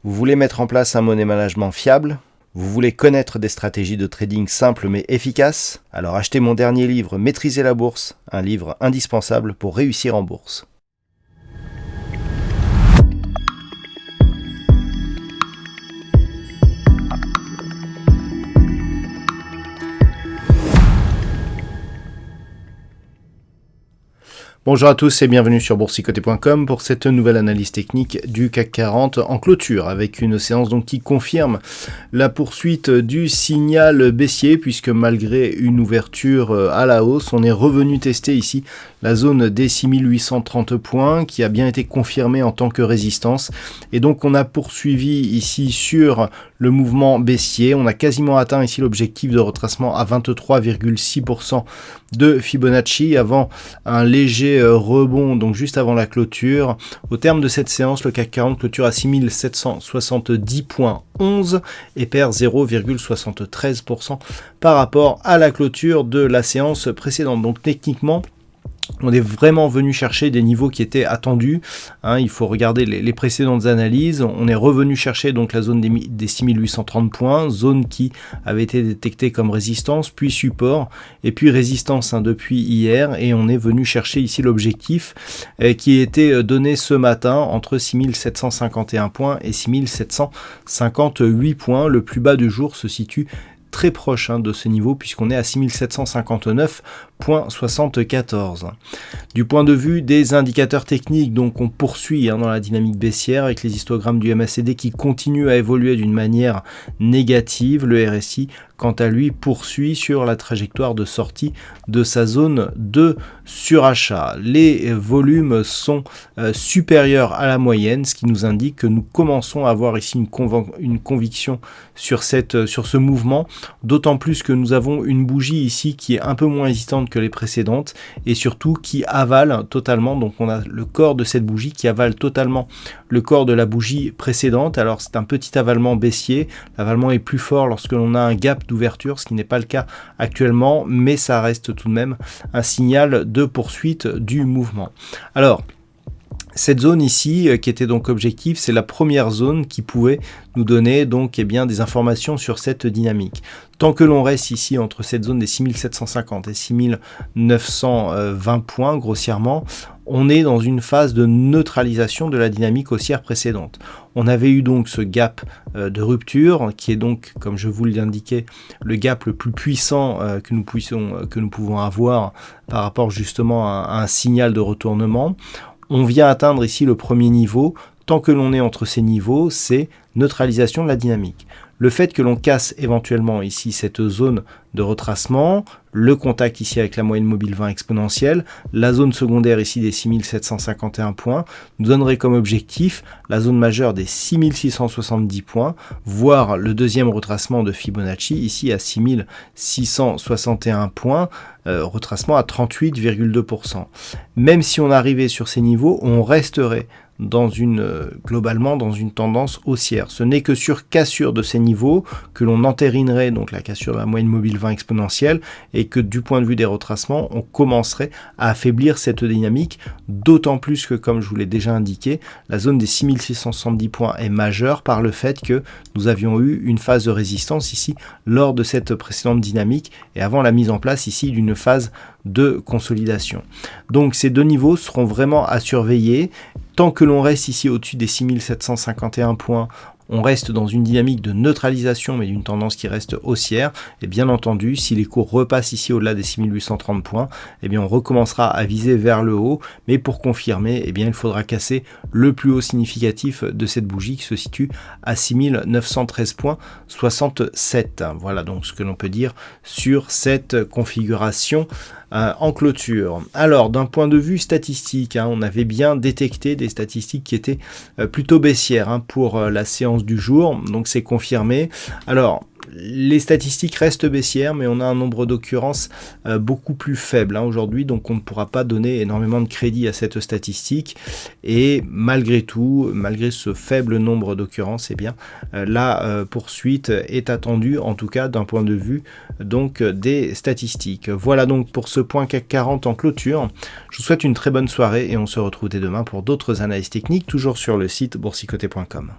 Vous voulez mettre en place un money management fiable? Vous voulez connaître des stratégies de trading simples mais efficaces? Alors achetez mon dernier livre Maîtriser la bourse, un livre indispensable pour réussir en bourse. Bonjour à tous et bienvenue sur boursicoté.com pour cette nouvelle analyse technique du CAC 40 en clôture avec une séance donc qui confirme la poursuite du signal baissier puisque malgré une ouverture à la hausse, on est revenu tester ici la zone des 6830 points qui a bien été confirmée en tant que résistance et donc on a poursuivi ici sur le mouvement baissier. On a quasiment atteint ici l'objectif de retracement à 23,6% de Fibonacci avant un léger rebond, donc juste avant la clôture. Au terme de cette séance, le CAC 40 clôture à 6770,11 et perd 0,73% par rapport à la clôture de la séance précédente. Donc techniquement, on est vraiment venu chercher des niveaux qui étaient attendus. Il faut regarder les précédentes analyses. On est revenu chercher donc la zone des 6830 points, zone qui avait été détectée comme résistance, puis support, et puis résistance depuis hier. Et on est venu chercher ici l'objectif qui était donné ce matin entre 6751 points et 6758 points. Le plus bas du jour se situe très proche de ce niveau puisqu'on est à 6759,74. Du point de vue des indicateurs techniques, donc on poursuit dans la dynamique baissière avec les histogrammes du MACD qui continuent à évoluer d'une manière négative. Le RSI, quant à lui, poursuit sur la trajectoire de sortie de sa zone de surachat. Les volumes sont supérieurs à la moyenne, ce qui nous indique que nous commençons à avoir ici une conviction sur ce mouvement, d'autant plus que nous avons une bougie ici qui est un peu moins hésitante que les précédentes et surtout qui avale totalement, donc on a le corps de cette bougie qui avale totalement le corps de la bougie précédente. Alors c'est un petit avalement baissier, l'avalement est plus fort lorsque l'on a un gap d'ouverture, ce qui n'est pas le cas actuellement, mais ça reste tout de même un signal de poursuite du mouvement. Alors, cette zone ici, qui était donc objectif, c'est la première zone qui pouvait nous donner donc des informations sur cette dynamique. Tant que l'on reste ici entre cette zone des 6750 et 6920 points grossièrement, on est dans une phase de neutralisation de la dynamique haussière précédente. On avait eu donc ce gap de rupture qui est donc, comme je vous l'indiquais, le gap le plus puissant que nous pouvons avoir par rapport justement à un signal de retournement. On vient atteindre ici le premier niveau. Tant que l'on est entre ces niveaux, c'est neutralisation de la dynamique. Le fait que l'on casse éventuellement ici cette zone de retracement, le contact ici avec la moyenne mobile 20 exponentielle, la zone secondaire ici des 6751 points, nous donnerait comme objectif la zone majeure des 6670 points, voire le deuxième retracement de Fibonacci ici à 6661 points, retracement à 38,2%. Même si on arrivait sur ces niveaux, on resterait globalement dans une tendance haussière. Ce n'est que sur cassure de ces niveaux que l'on entérinerait donc la cassure de la moyenne mobile 20 exponentielle et que du point de vue des retracements, on commencerait à affaiblir cette dynamique, d'autant plus que, comme je vous l'ai déjà indiqué, la zone des 6670 points est majeure par le fait que nous avions eu une phase de résistance ici lors de cette précédente dynamique et avant la mise en place ici d'une phase de consolidation. Donc ces deux niveaux seront vraiment à surveiller. Tant que l'on reste ici au-dessus des 6751 points, on reste dans une dynamique de neutralisation, mais d'une tendance qui reste haussière. Et bien entendu, si les cours repassent ici au-delà des 6830 points, on recommencera à viser vers le haut. Mais pour confirmer, il faudra casser le plus haut significatif de cette bougie qui se situe à 6913,67. Voilà donc ce que l'on peut dire sur cette configuration en clôture. Alors, d'un point de vue statistique, on avait bien détecté des statistiques qui étaient plutôt baissières pour la séance du jour, donc c'est confirmé. Alors, les statistiques restent baissières, mais on a un nombre d'occurrences beaucoup plus faible aujourd'hui, donc on ne pourra pas donner énormément de crédit à cette statistique. Et malgré tout, malgré ce faible nombre d'occurrences, la poursuite est attendue, en tout cas d'un point de vue donc des statistiques. Voilà donc pour ce point CAC 40 en clôture. Je vous souhaite une très bonne soirée et on se retrouve dès demain pour d'autres analyses techniques, toujours sur le site boursicoté.com.